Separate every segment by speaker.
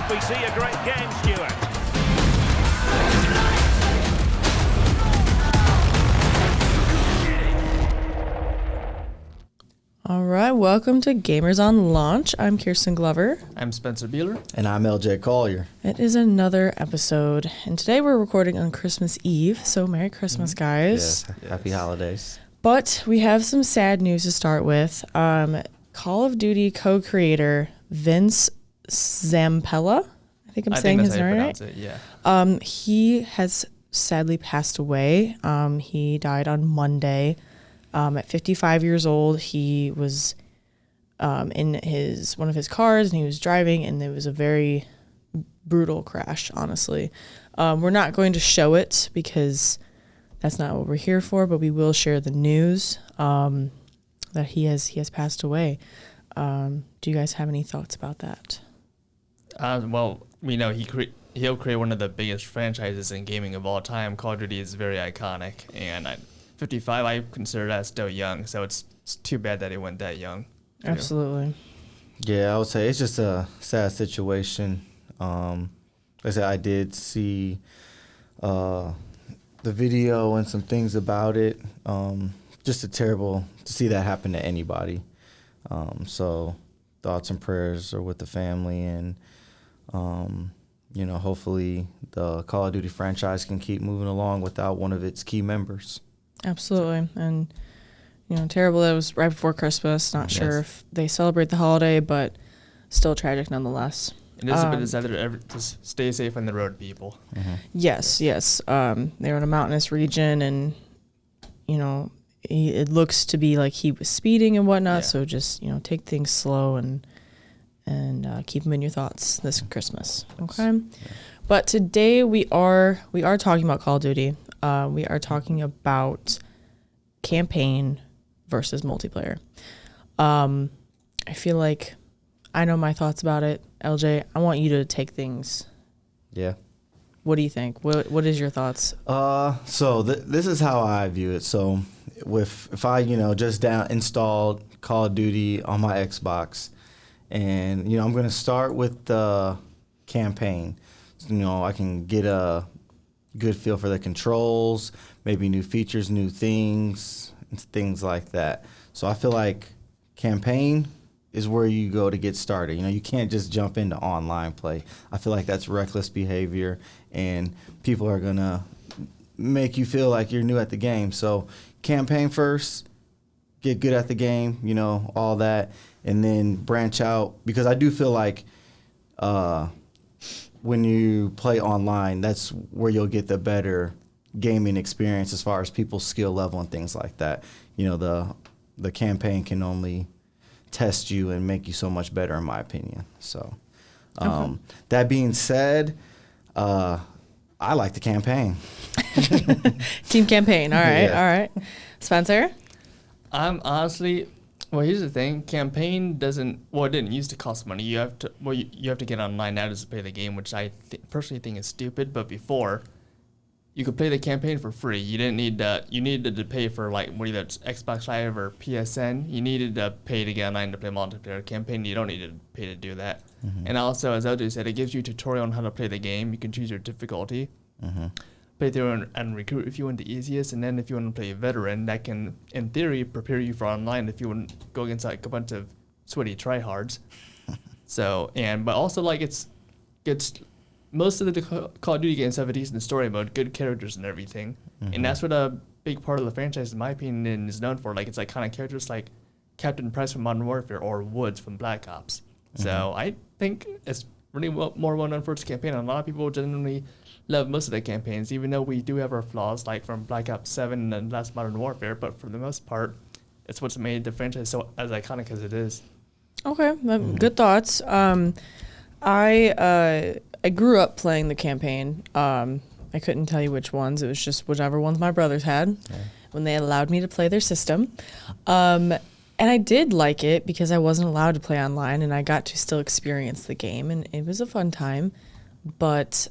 Speaker 1: Hope we see a great game, Stuart.
Speaker 2: All right, welcome to Gamers on Launch. I'm Kyrstyn Glover.
Speaker 3: I'm Spencer Beehler.
Speaker 4: And I'm LJ Collier.
Speaker 2: It is another episode, and today we're recording on Christmas Eve, so Merry Christmas, guys.
Speaker 4: Yeah, happy holidays.
Speaker 2: But we have some sad news to start with. Call of Duty co-creator Vince Zampella, I think I'm saying his name right.
Speaker 3: Yeah.
Speaker 2: He has sadly passed away. He died on Monday. At 55 years old, he was in one of his cars, and he was driving, and it was a very brutal crash, honestly. We're not going to show it because that's not what we're here for, but we will share the news that he has passed away. Do you guys have any thoughts about that?
Speaker 3: Well, we know he'll create one of the biggest franchises in gaming of all time. Call of Duty is very iconic, and 55, I consider that still young, so it's too bad that he went that young.
Speaker 2: Absolutely.
Speaker 4: Yeah, I would say it's just a sad situation. Like I said, I did see the video and some things about it. Just terrible to see that happen to anybody. So thoughts and prayers are with the family, and hopefully the Call of Duty franchise can keep moving along without one of its key members.
Speaker 2: Absolutely. And, terrible that it was right before Christmas. Not sure if they celebrate the holiday, but still tragic nonetheless.
Speaker 3: It is a bit sad. Just stay safe on the road, people.
Speaker 4: Mm-hmm.
Speaker 2: Yes. They're in a mountainous region, and, it looks to be like he was speeding and whatnot. Yeah. So just, take things slow and keep them in your thoughts this Christmas. Okay. Yeah. But today we are talking about Call of Duty. We are talking about campaign versus multiplayer. I feel like I know my thoughts about it. LJ, I want you to take things.
Speaker 4: Yeah.
Speaker 2: What do you think? What is your thoughts?
Speaker 4: So this is how I view it. So if I just installed Call of Duty on my Xbox, and I'm going to start with the campaign. So, I can get a good feel for the controls, maybe new features, new things, and things like that. So I feel like campaign is where you go to get started. You can't just jump into online play. I feel like that's reckless behavior, and people are going to make you feel like you're new at the game. So campaign first, get good at the game, all that, and then branch out, because I do feel like when you play online, that's where you'll get the better gaming experience as far as people's skill level and things like that. The campaign can only test you and make you so much better, in my opinion. So that being said, I like the campaign.
Speaker 2: Team campaign. All right.
Speaker 4: Yeah.
Speaker 2: All right. Spencer?
Speaker 3: I'm honestly... Well, here's the thing. Campaign it didn't used to cost money. You have to get online now to play the game, which I personally think is stupid. But before, you could play the campaign for free. You didn't need you needed to pay for whether it's Xbox Live or PSN. You needed to pay to get online to play multiplayer. Campaign, you don't need to pay to do that. Mm-hmm. And also, as LJ said, it gives you a tutorial on how to play the game. You can choose your difficulty. Mm-hmm. Play through and recruit if you want the easiest, and then if you want to play a veteran, that can, in theory, prepare you for online if you want to go against a bunch of sweaty tryhards. But also it's most of the Call of Duty games have a decent story mode, good characters and everything, and that's what a big part of the franchise, in my opinion, is known for. It's iconic characters like Captain Price from Modern Warfare or Woods from Black Ops. Mm-hmm. So I think it's really more well known for its campaign, and a lot of people generally love most of the campaigns, even though we do have our flaws, like from Black Ops 7 and last Modern Warfare, but for the most part, it's what's made the franchise so as iconic as it is.
Speaker 2: Okay, good thoughts. I grew up playing the campaign. I couldn't tell you which ones. It was just whichever ones my brothers had when they allowed me to play their system. And I did like it because I wasn't allowed to play online, and I got to still experience the game, and it was a fun time. But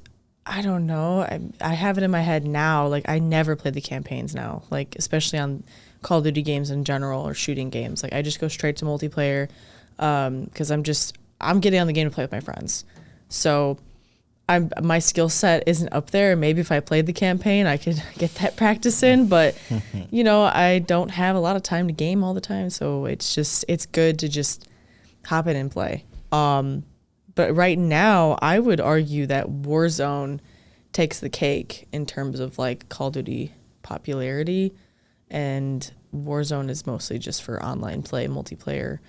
Speaker 2: I don't know. I have it in my head now. I never play the campaigns now, especially on Call of Duty games in general or shooting games. I just go straight to multiplayer because I'm getting on the game to play with my friends. So my skill set isn't up there. Maybe if I played the campaign, I could get that practice in. But, I don't have a lot of time to game all the time. So it's good to just hop in and play. But right now, I would argue that Warzone takes the cake in terms of like Call of Duty popularity. And Warzone is mostly just for online play, multiplayer.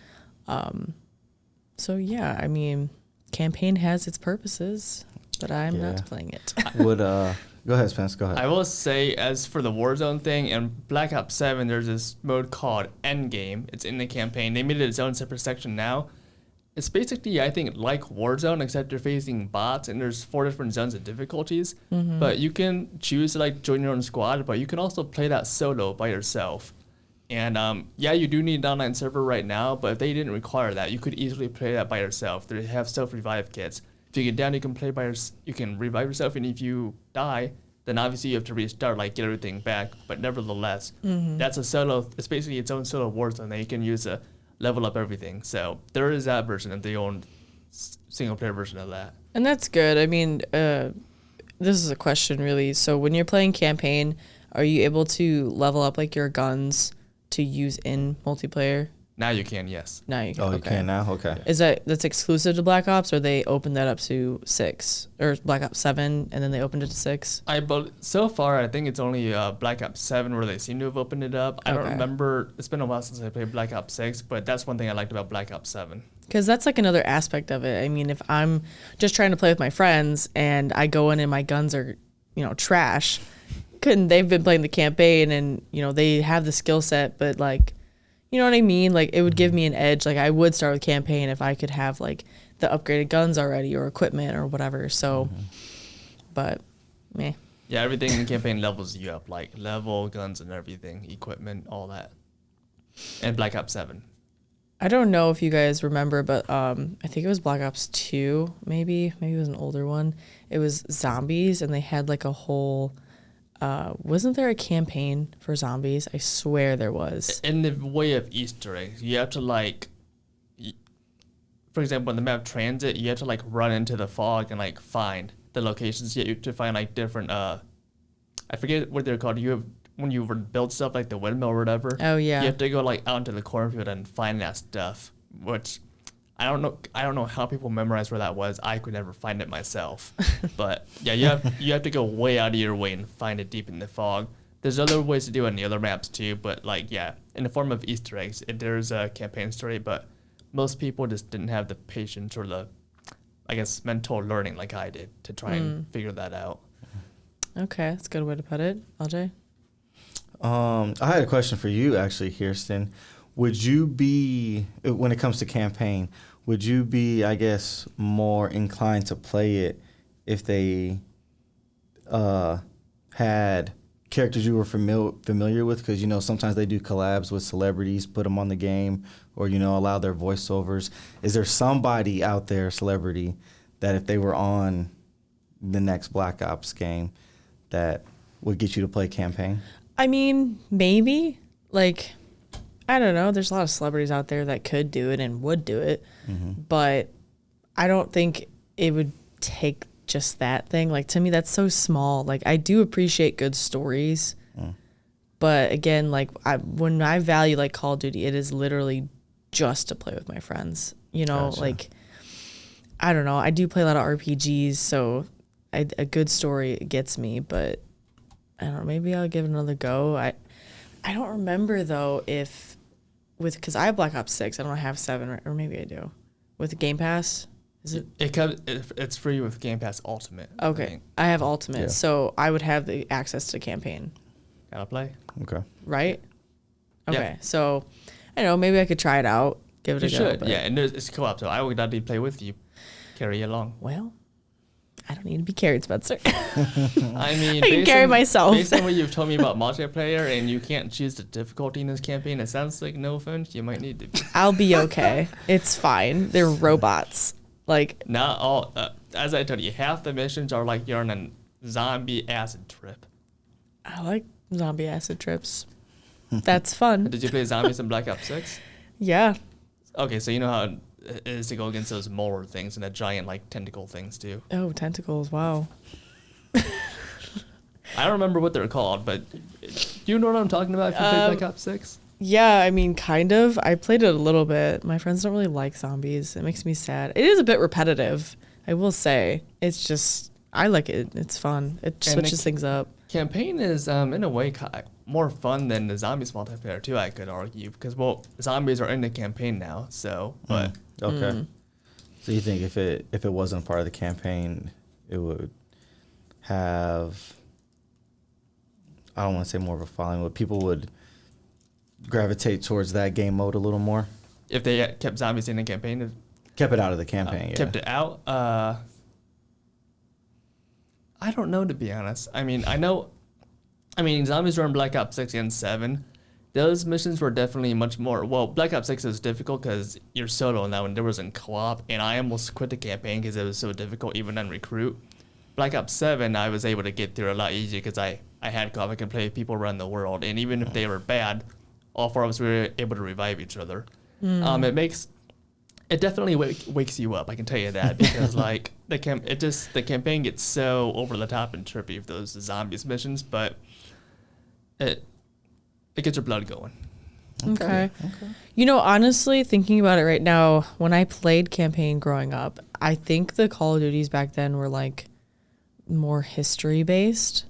Speaker 2: So, yeah, I mean, campaign has its purposes. But I'm not playing it.
Speaker 4: Go ahead, Spence. Go ahead.
Speaker 3: I will say, as for the Warzone thing, in Black Ops 7, there's this mode called Endgame. It's in the campaign. They made it its own separate section now. It's basically, I think, like Warzone, except you're facing bots, and there's 4 different zones of difficulties. Mm-hmm. But you can choose to join your own squad, but you can also play that solo by yourself. And you do need an online server right now, but if they didn't require that, you could easily play that by yourself. They have self-revive kits. If you get down, you can revive yourself, and if you die, then obviously you have to restart, get everything back. But nevertheless, that's a solo. It's basically its own solo Warzone that you can use to level up everything. So there is that version of the own single player version of that.
Speaker 2: And that's good. I mean, this is a question really. So when you're playing campaign, are you able to level up your guns to use in multiplayer?
Speaker 3: Now you can, yes.
Speaker 2: Now you can.
Speaker 4: Oh, you can now? Okay.
Speaker 2: Is that's exclusive to Black Ops, or they opened that up to 6 or Black Ops 7, and then they opened it to 6?
Speaker 3: So far, I think it's only Black Ops 7 where they seem to have opened it up. I don't remember. It's been a while since I played Black Ops 6, but that's one thing I liked about Black Ops 7.
Speaker 2: Because that's another aspect of it. I mean, if I'm just trying to play with my friends and I go in and my guns are, trash, they've been playing the campaign and, they have the skill set, but you know what I mean? It would give me an edge. I would start with campaign if I could have the upgraded guns already or equipment or whatever. So, but, meh.
Speaker 3: Yeah, everything in campaign levels you up, level, guns and everything, equipment, all that. And Black Ops 7.
Speaker 2: I don't know if you guys remember, but I think it was Black Ops 2, maybe. Maybe it was an older one. It was zombies, and they had a whole... wasn't there a campaign for zombies? I swear there was.
Speaker 3: In the way of Easter eggs, you have to for example, in the map Transit, you have to run into the fog and find the locations. You have to find different I forget what they're called. When you build stuff like the windmill or whatever.
Speaker 2: Oh yeah.
Speaker 3: You have to go out into the cornfield and find that stuff, which I don't know how people memorize where that was. I could never find it myself. But yeah, you have to go way out of your way and find it deep in the fog. There's other ways to do it in the other maps too, but in the form of Easter eggs, there's a campaign story, but most people just didn't have the patience or the, mental learning like I did to try and figure that out.
Speaker 2: Okay, that's a good way to put it. LJ?
Speaker 4: I had a question for you actually, Kyrstyn. Would you be, when it comes to campaign, would you be, more inclined to play it if they had characters you were familiar with? Because, sometimes they do collabs with celebrities, put them on the game, or, allow their voiceovers. Is there somebody out there, celebrity, that if they were on the next Black Ops game that would get you to play campaign?
Speaker 2: I mean, maybe. I don't know. There's a lot of celebrities out there that could do it and would do it. Mm-hmm. But I don't think it would take just that thing. To me, that's so small. I do appreciate good stories. But again, when I value Call of Duty, it is literally just to play with my friends. Gotcha. I don't know. I do play a lot of RPGs, so a good story gets me. But I don't know. Maybe I'll give it another go. I don't remember though because I have Black Ops 6. I don't have 7, or maybe I do. With Game Pass, is it?
Speaker 3: It's free with Game Pass Ultimate.
Speaker 2: Okay, I have Ultimate, so I would have the access to campaign.
Speaker 3: Gotta play.
Speaker 4: Okay.
Speaker 2: Right. Okay,
Speaker 3: yeah.
Speaker 2: So I don't know. Maybe I could try it out. Give it a go.
Speaker 3: You should. Yeah, and it's co-op, so I would gladly play with you, carry you along.
Speaker 2: Well, I don't need to be carried, Spencer.
Speaker 3: I mean,
Speaker 2: I can carry myself.
Speaker 3: Based on what you've told me about multiplayer, and you can't choose the difficulty in this campaign, it sounds like, no offense, you might need to be.
Speaker 2: I'll be okay. It's fine. They're robots.
Speaker 3: Not all. As I told you, half the missions are you're on a zombie acid trip.
Speaker 2: I like zombie acid trips. That's fun.
Speaker 3: Did you play zombies in Black Ops 6?
Speaker 2: Yeah.
Speaker 3: Okay, so you know how is to go against those molar things and the giant like tentacle things too.
Speaker 2: Oh, tentacles! Wow.
Speaker 3: I don't remember what they're called, but do you know what I'm talking about if you played Black Ops 6?
Speaker 2: Yeah, I mean, kind of. I played it a little bit. My friends don't really like zombies. It makes me sad. It is a bit repetitive, I will say. It's just, I like it. It's fun. It switches things up.
Speaker 3: Campaign is, in a way, more fun than the zombies multiplayer, too, I could argue. Because, well, zombies are in the campaign now, so, but...
Speaker 4: Okay. So you think if it wasn't part of the campaign, it would have... I don't want to say more of a following, but people would gravitate towards that game mode a little more.
Speaker 3: If they kept zombies in the campaign?
Speaker 4: Kept it out of the campaign, yeah.
Speaker 3: Kept it out? I don't know, to be honest. I mean, zombies were in Black Ops 6 and 7. Those missions were definitely much more... Well, Black Ops 6 is difficult because you're solo now, and there was in co-op, and I almost quit the campaign because it was so difficult, even on recruit. Black Ops 7, I was able to get through a lot easier because I had co-op. I could play people around the world, and even if they were bad, all four of us were able to revive each other. It definitely wakes you up, I can tell you that, because like the campaign gets so over the top and trippy with those zombies missions, but it gets your blood going.
Speaker 2: Okay. You know, honestly, thinking about it right now, when I played campaign growing up, I think the Call of Duties back then were like more history based,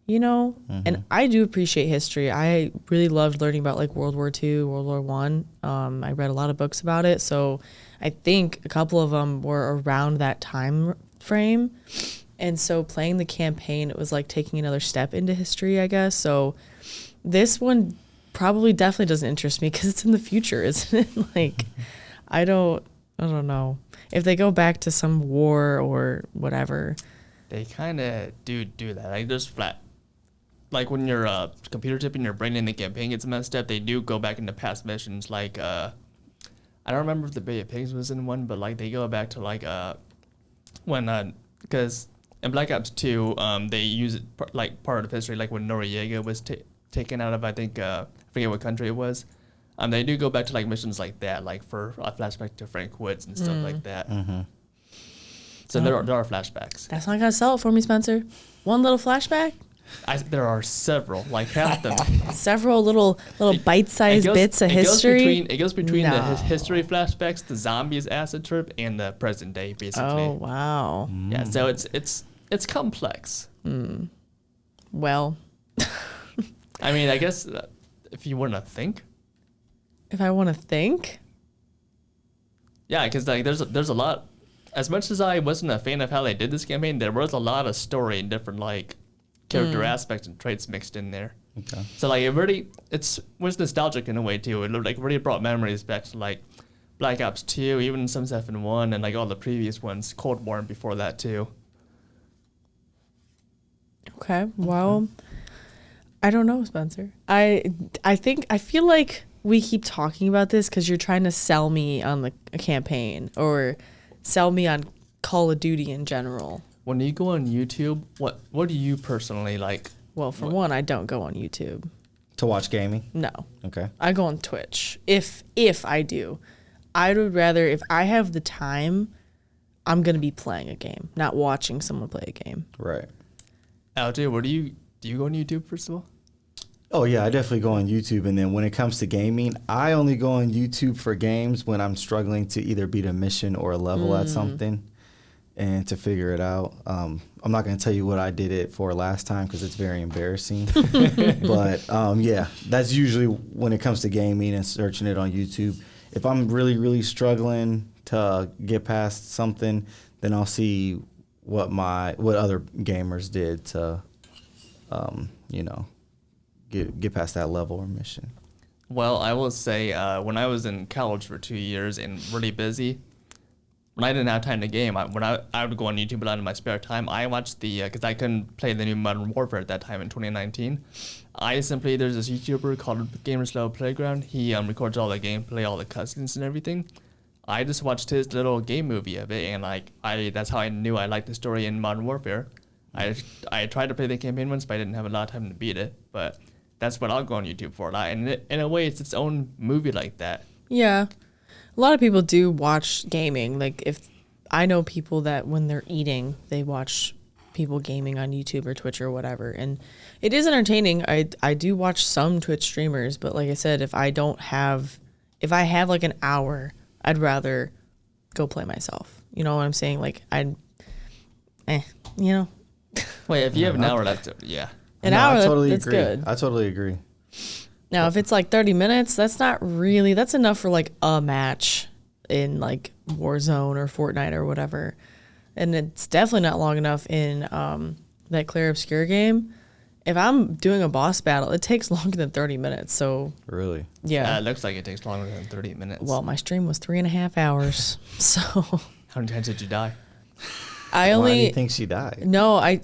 Speaker 2: you know? And I do appreciate history. I really loved learning about like World War II, World War One. I read a lot of books about it, so I think a couple of them were around that time frame. And so playing the campaign, it was like taking another step into history, I guess. So this one probably definitely doesn't interest me because it's in the future, isn't it? Like, I don't know. If they go back to some war or whatever.
Speaker 3: They kind of do that. Like, there's like when your computer chip in your brain in the campaign gets messed up, they do go back into past missions. Like, I don't remember if the Bay of Pigs was in one, but like they go back to like when because in Black Ops 2, they use it like part of history, like when Noriega was taken out of, I think, I forget what country it was. They do go back to like missions like that, like for a flashback to Frank Woods and stuff like that. So there are flashbacks.
Speaker 2: That's not gonna sell it for me, Spencer. One little flashback.
Speaker 3: There are several, like half them.
Speaker 2: Several little bite-sized bits of history.
Speaker 3: It goes between the history flashbacks, the zombies acid trip, and the present day, basically.
Speaker 2: Oh wow.
Speaker 3: Yeah, so it's complex.
Speaker 2: Well.
Speaker 3: I mean, I guess if you want to think.
Speaker 2: If I want to think.
Speaker 3: Yeah, because like there's a lot. As much as I wasn't a fan of how they did this campaign, there was a lot of story and different like character aspects and traits mixed in there. Okay. So like it was nostalgic in a way too. It like really brought memories back to like Black Ops 2, even some stuff in 1, and like all the previous ones, Cold War and before that too.
Speaker 2: Okay. Well, I don't know, Spencer. I feel like we keep talking about this because you're trying to sell me on a campaign or sell me on Call of Duty in general.
Speaker 3: When you go on YouTube, what do you personally like?
Speaker 2: Well, for one, I don't go on YouTube.
Speaker 4: To watch gaming?
Speaker 2: No.
Speaker 4: Okay.
Speaker 2: I go on Twitch. If I do. I would rather, if I have the time, I'm going to be playing a game, not watching someone play a game.
Speaker 4: Right.
Speaker 3: LJ, do you go on YouTube first of all?
Speaker 4: Oh, yeah, I definitely go on YouTube. And then when it comes to gaming, I only go on YouTube for games when I'm struggling to either beat a mission or a level at something and to figure it out. I'm not going to tell you what I did it for last time because it's very embarrassing. But, yeah, that's usually when it comes to gaming and searching it on YouTube. If I'm really, really struggling to get past something, then I'll see what other gamers did to, get past that level or mission.
Speaker 3: Well, I will say when I was in college for 2 years and really busy, when I didn't have time to game, I would go on YouTube a lot in my spare time. I watched because I couldn't play the new Modern Warfare at that time in 2019. There's this YouTuber called Gamers Level Playground. He records all the gameplay, all the cutscenes and everything. I just watched his little game movie of it, and that's how I knew I liked the story in Modern Warfare. I tried to play the campaign once, but I didn't have a lot of time to beat it. But that's what I'll go on YouTube for. And in a way, it's its own movie like that.
Speaker 2: Yeah. A lot of people do watch gaming. Like if I know people that when they're eating, they watch people gaming on YouTube or Twitch or whatever. And it is entertaining. I do watch some Twitch streamers, but like I said, if I have like an hour, I'd rather go play myself. You know what I'm saying? Like you know.
Speaker 3: Wait, if you have an hour, that's yeah.
Speaker 2: An
Speaker 4: No,
Speaker 2: hour,
Speaker 4: I totally
Speaker 2: that's
Speaker 4: agree.
Speaker 2: good.
Speaker 4: I totally agree.
Speaker 2: Now, if it's like 30 minutes, that's not really, that's enough for like a match in like Warzone or Fortnite or whatever. And it's definitely not long enough in that Clear Obscure game. If I'm doing a boss battle, it takes longer than 30 minutes. So,
Speaker 4: Really?
Speaker 2: yeah.
Speaker 3: It looks like it takes longer than 30 minutes.
Speaker 2: Well, my stream was 3.5 hours. So,
Speaker 3: how many times did you die?
Speaker 2: I
Speaker 4: Why do
Speaker 2: only.
Speaker 4: you think she died?
Speaker 2: No, I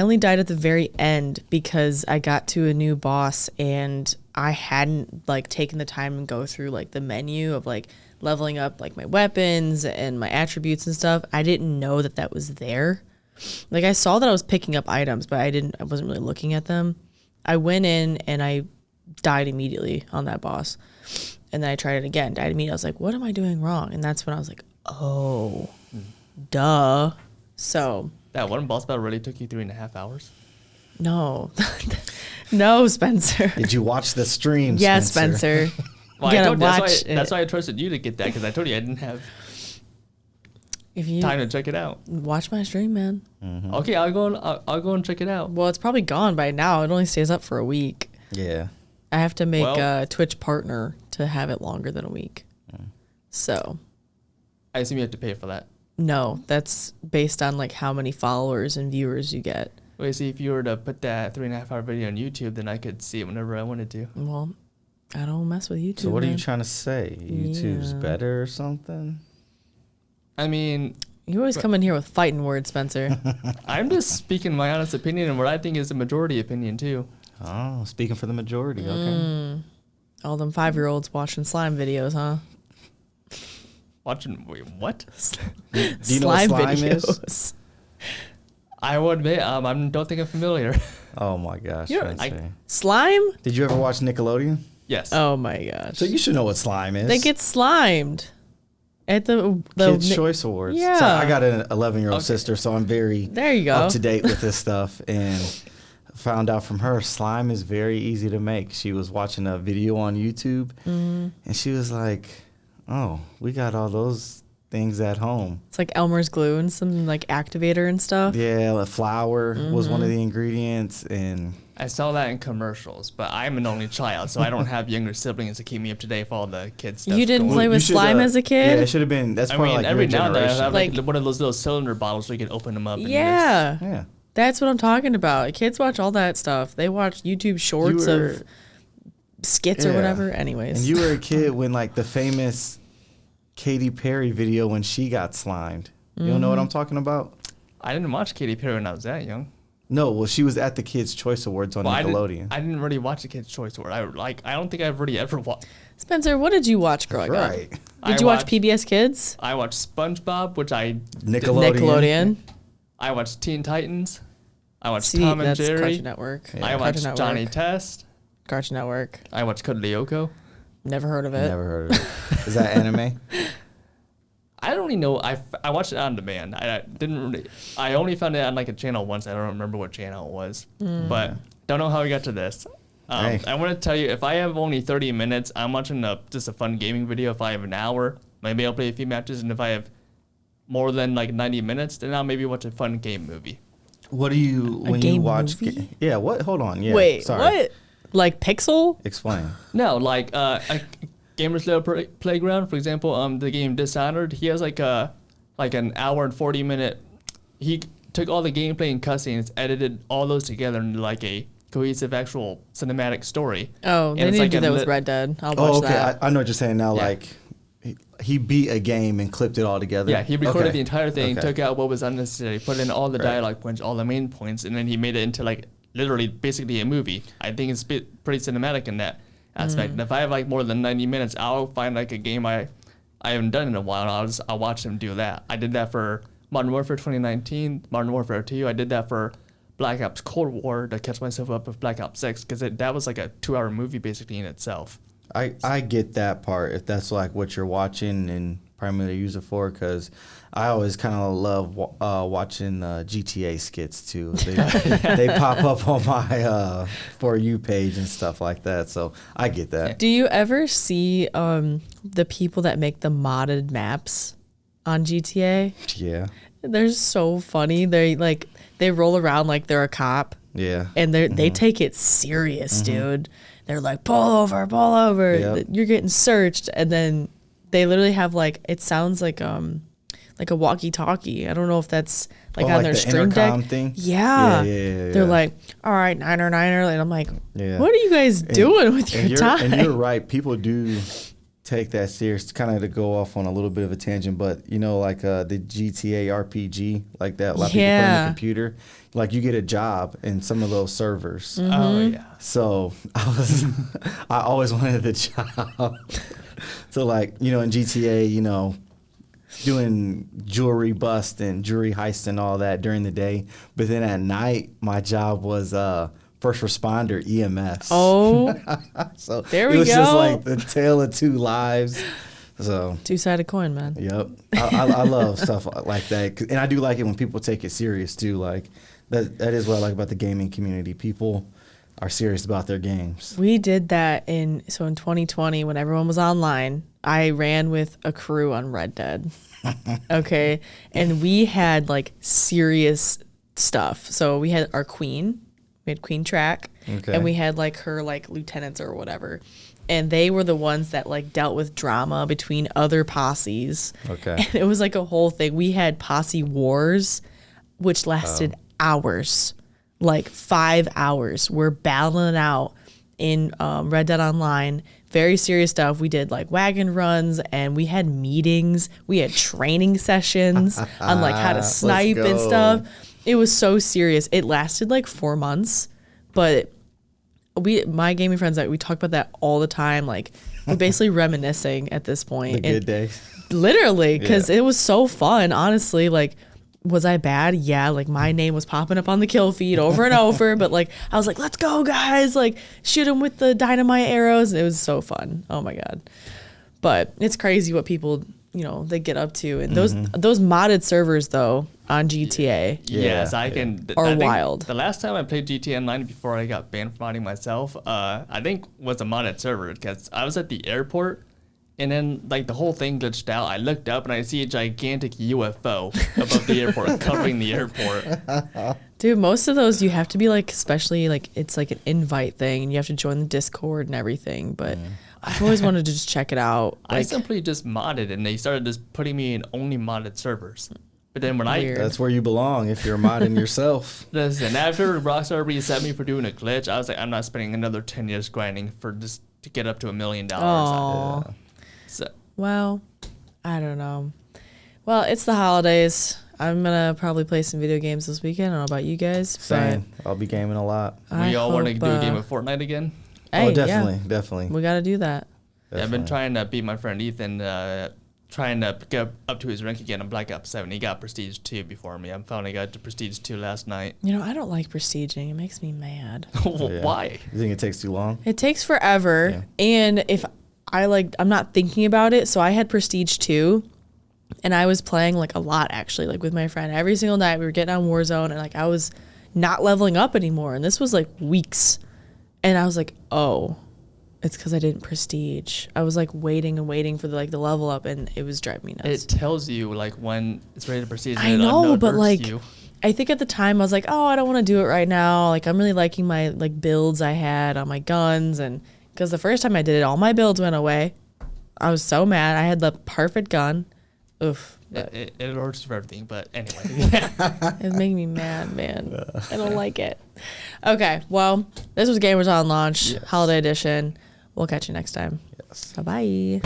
Speaker 2: only died at the very end because I got to a new boss and I hadn't like taken the time and go through like the menu of like leveling up like my weapons and my attributes and stuff. I didn't know that was there. Like I saw that I was picking up items, but I wasn't really looking at them. I went in and I died immediately on that boss. And then I tried it again, died immediately. I was like, what am I doing wrong? And that's when I was like, oh, duh. So
Speaker 3: That one boss battle really took you 3.5 hours?
Speaker 2: no, no, Spencer.
Speaker 4: Did you watch the stream?
Speaker 2: Yeah, Spencer.
Speaker 3: Well,
Speaker 2: You
Speaker 3: I
Speaker 2: gotta
Speaker 3: told you,
Speaker 2: watch
Speaker 3: that's
Speaker 2: it.
Speaker 3: why I trusted you to get that, because I told you I didn't have
Speaker 2: If you
Speaker 3: time to check it out.
Speaker 2: watch my stream, man.
Speaker 3: Okay, I'll go and check it out.
Speaker 2: Well, it's probably gone by now. It only stays up for a week.
Speaker 4: Yeah.
Speaker 2: I have to make
Speaker 3: Well-
Speaker 2: a Twitch partner to have it longer than a week. So
Speaker 3: I assume you have to pay for that.
Speaker 2: no, that's based on like how many followers and viewers you get.
Speaker 3: Wait, see, if you were to put that 3.5 hour video on YouTube, then I could see it whenever I wanted to.
Speaker 2: Well, I don't mess with YouTube.
Speaker 4: So what are you
Speaker 2: man.
Speaker 4: trying to say? YouTube's
Speaker 2: Yeah.
Speaker 4: better or something?
Speaker 3: I mean,
Speaker 2: You always come in here with fighting words, Spencer.
Speaker 3: I'm just speaking my honest opinion and what I think is the majority opinion too.
Speaker 4: Oh, speaking for the majority. Okay.
Speaker 2: All them 5-year-olds watching slime videos, huh?
Speaker 3: Wait, what?
Speaker 4: Do you know what slime is?
Speaker 2: videos.
Speaker 3: I will admit, I don't think I'm familiar.
Speaker 4: Oh my gosh,
Speaker 2: You're-
Speaker 4: Spencer.
Speaker 2: Slime?
Speaker 4: Did you ever watch Nickelodeon?
Speaker 3: Yes.
Speaker 2: Oh my gosh.
Speaker 4: So you should know what slime is.
Speaker 2: They get slimed at the
Speaker 4: Kids'
Speaker 2: Ni-
Speaker 4: Choice Awards.
Speaker 2: Yeah.
Speaker 4: So I got an 11-year-old
Speaker 3: Okay.
Speaker 4: sister, so I'm very
Speaker 2: There you go.
Speaker 4: up to date with this stuff. And found out from her, slime is very easy to make. She was watching a video on YouTube, and she was like, "Oh, we got all those things at home."
Speaker 2: It's like Elmer's glue and some like activator and stuff.
Speaker 4: Yeah, the flour was one of the ingredients, and
Speaker 3: I saw that in commercials, but I'm an only child, so I don't have younger siblings to keep me up to date with all the kids stuff.
Speaker 2: You didn't
Speaker 3: going
Speaker 2: play
Speaker 3: on.
Speaker 2: with
Speaker 4: you should,
Speaker 2: slime as a kid?
Speaker 4: Yeah, it should have been. That's
Speaker 3: I
Speaker 4: probably
Speaker 3: mean,
Speaker 4: like
Speaker 3: every
Speaker 4: your
Speaker 3: now and then I
Speaker 4: generation.
Speaker 3: have like
Speaker 2: Like-
Speaker 3: one of those little cylinder bottles where you can open them up. And
Speaker 2: Yeah.
Speaker 4: Yeah.
Speaker 2: That's what I'm talking about. Kids watch all that stuff. They watch YouTube shorts
Speaker 4: were-
Speaker 2: of skits or
Speaker 4: Yeah.
Speaker 2: whatever. Anyways.
Speaker 4: And you were a kid when like the famous Katy Perry video when she got slimed. You don't know what I'm talking about?
Speaker 3: I didn't watch Katy Perry when I was that young.
Speaker 4: No, well, she was at the Kids' Choice Awards on
Speaker 3: Well,
Speaker 4: Nickelodeon.
Speaker 3: I didn't really watch the Kids' Choice Award. I don't think I've really ever watched.
Speaker 2: Spencer, what did you watch growing up?
Speaker 4: Right.
Speaker 2: Did you watch PBS Kids?
Speaker 3: I watched SpongeBob, which I
Speaker 2: Nickelodeon.
Speaker 3: I watched Teen Titans. I watched
Speaker 2: See,
Speaker 3: Tom and
Speaker 2: that's
Speaker 3: Jerry.
Speaker 2: Cartoon Network.
Speaker 4: Yeah.
Speaker 3: I
Speaker 2: Cartoon
Speaker 3: watched
Speaker 2: Network.
Speaker 3: Johnny Test.
Speaker 2: Cartoon Network.
Speaker 3: I watched Code Lyoko.
Speaker 2: Never heard of it.
Speaker 4: Never heard of it. Is that anime?
Speaker 3: I don't really know. I watched it on demand. I didn't really. I only found it on like a channel once. I don't remember what channel it was, but don't know how we got to this.
Speaker 4: Hey.
Speaker 3: I want to tell you, if I have only 30 minutes, I'm watching just a fun gaming video. If I have an hour, maybe I'll play a few matches, and if I have more than like 90 minutes, then I'll maybe watch a fun game movie.
Speaker 4: What do you when you
Speaker 2: game
Speaker 4: watch?
Speaker 2: movie?
Speaker 4: Yeah. What? Hold on. Yeah.
Speaker 2: Wait,
Speaker 4: Sorry.
Speaker 2: what? Like Pixel?
Speaker 4: Explain.
Speaker 3: No, like a Gamers Little Playground, for example, the game Dishonored, he has like an hour and 40-minute. He took all the gameplay and cutscenes, edited all those together into like a cohesive actual cinematic story.
Speaker 2: Oh,
Speaker 3: And
Speaker 2: they
Speaker 3: it's
Speaker 2: need
Speaker 3: like
Speaker 2: to do
Speaker 3: a
Speaker 2: that with
Speaker 3: lit-
Speaker 2: Red Dead. I'll watch
Speaker 4: Oh, okay.
Speaker 2: that.
Speaker 4: I know what you're saying now.
Speaker 3: Yeah.
Speaker 4: Like, he beat a game and clipped it all together.
Speaker 3: Yeah, he recorded
Speaker 4: Okay.
Speaker 3: the entire thing,
Speaker 4: Okay.
Speaker 3: took out what was unnecessary, put in all the
Speaker 4: Right.
Speaker 3: dialogue points, all the main points, and then he made it into like literally basically a movie. I think it's pretty cinematic in that aspect. And if I have like more than 90 minutes, I'll find like a game I haven't done in a while, and I'll watch them do that. I did that for Modern Warfare 2019, Modern Warfare 2. I did that for Black Ops Cold War to catch myself up with Black Ops 6 because that was like a 2-hour movie basically in itself.
Speaker 4: I get that part if that's like what you're watching and primarily use it for, because I always kind of love watching GTA skits too. They pop up on my For You page and stuff like that, so I get that.
Speaker 2: Do you ever see the people that make the modded maps on GTA?
Speaker 4: Yeah.
Speaker 2: They're so funny. They roll around like they're a cop.
Speaker 4: Yeah.
Speaker 2: And they take it serious, dude. They're like, pull over.
Speaker 4: Yep.
Speaker 2: You're getting searched. And then they literally have it sounds like a walkie-talkie. I don't know if that's on
Speaker 4: like
Speaker 2: their
Speaker 4: the
Speaker 2: stream
Speaker 4: intercom
Speaker 2: deck.
Speaker 4: thing?
Speaker 2: Yeah.
Speaker 4: Yeah.
Speaker 2: They're like, all right, niner. And I'm like,
Speaker 4: Yeah.
Speaker 2: what are you guys doing with your time?
Speaker 4: And you're right. People do take that serious, kind of to go off on a little bit of a tangent, but the GTA RPG, like that, a lot of people put in the computer, like you get a job in some of those servers.
Speaker 3: Oh yeah.
Speaker 4: So I always wanted the job. So in GTA, doing jewelry bust and jewelry heist and all that during the day, but then at night my job was first responder EMS.
Speaker 2: Oh,
Speaker 4: so
Speaker 2: there we
Speaker 4: it was
Speaker 2: go.
Speaker 4: just like the tale of two lives. So
Speaker 2: two-sided coin, man.
Speaker 4: yep, I love stuff like that, and I do like it when people take it serious too. Like that is what I like about the gaming community. People are serious about their games.
Speaker 2: We did that in 2020 when everyone was online. I ran with a crew on Red Dead. Okay, and we had serious stuff. So we had our queen. We had Queen Track, and we had her lieutenants or whatever, and they were the ones that dealt with drama between other posses.
Speaker 4: Okay,
Speaker 2: and it was a whole thing. We had posse wars, which lasted hours, 5 hours. We're battling it out in Red Dead Online. Very serious stuff. We did wagon runs, and we had meetings. We had training sessions on how to snipe and stuff. It was so serious. It lasted 4 months, but my gaming friends, we talk about that all the time. We're basically reminiscing at this point.
Speaker 4: the good days.
Speaker 2: Literally, because it was so fun. Honestly, was I bad? Yeah, my name was popping up on the kill feed over and over. But I was let's go, guys! Shoot them with the dynamite arrows. And it was so fun. Oh my god! But it's crazy what people they get up to, and those modded servers though on GTA.
Speaker 3: Yes, I think
Speaker 2: wild.
Speaker 3: The last time I played GTA Online before I got banned from modding myself, I think was a modded server, because I was at the airport, and then the whole thing glitched out. I looked up and I see a gigantic UFO above the airport covering the airport.
Speaker 2: Dude, most of those you have to be especially it's an invite thing, and you have to join the Discord and everything. But I've always wanted to just check it out.
Speaker 3: I simply just modded, and they started just putting me in only modded servers. But then when
Speaker 2: Weird.
Speaker 4: That's where you belong if you're modding yourself.
Speaker 3: listen, after Rockstar reset me for doing a glitch, I was I'm not spending another 10 years grinding for just to get up to $1 million.
Speaker 2: Aw.
Speaker 3: So,
Speaker 2: Well, I don't know. Well, it's the holidays. I'm gonna probably play some video games this weekend. I don't know about you guys,
Speaker 4: Same. I'll be gaming a lot.
Speaker 2: but
Speaker 3: we all want to
Speaker 2: hope,
Speaker 3: do a game of Fortnite again.
Speaker 2: Hey,
Speaker 4: definitely.
Speaker 2: we got to do that.
Speaker 3: Yeah, I've been trying to beat my friend Ethan, trying to get up to his rank again in Black Ops 7. He got Prestige 2 before me. I finally got to Prestige 2 last night.
Speaker 2: I don't like prestiging. It makes me mad.
Speaker 3: Why?
Speaker 4: You think it takes too long?
Speaker 2: It takes forever,
Speaker 4: Yeah.
Speaker 2: and if I'm not thinking about it. So I had Prestige 2, and I was playing a lot actually, with my friend every single night. We were getting on Warzone, and I was not leveling up anymore, and this was weeks, and I was oh, it's because I didn't Prestige. I was waiting and waiting for the level up, and it was driving me nuts.
Speaker 3: It tells you when it's ready to Prestige.
Speaker 2: I
Speaker 3: and
Speaker 2: know,
Speaker 3: it
Speaker 2: but
Speaker 3: alerts you.
Speaker 2: I think at the time I was oh, I don't want to do it right now. I'm really liking my builds I had on my guns, and because the first time I did it, all my builds went away. I was so mad. I had the perfect gun. Oof.
Speaker 3: It alerts for everything, but anyway.
Speaker 2: It's making me mad, man. I don't like it. Okay, well, this was Gamers on Launch,
Speaker 4: Yes.
Speaker 2: Holiday Edition. We'll catch you next time.
Speaker 4: Yes.
Speaker 2: Bye-bye.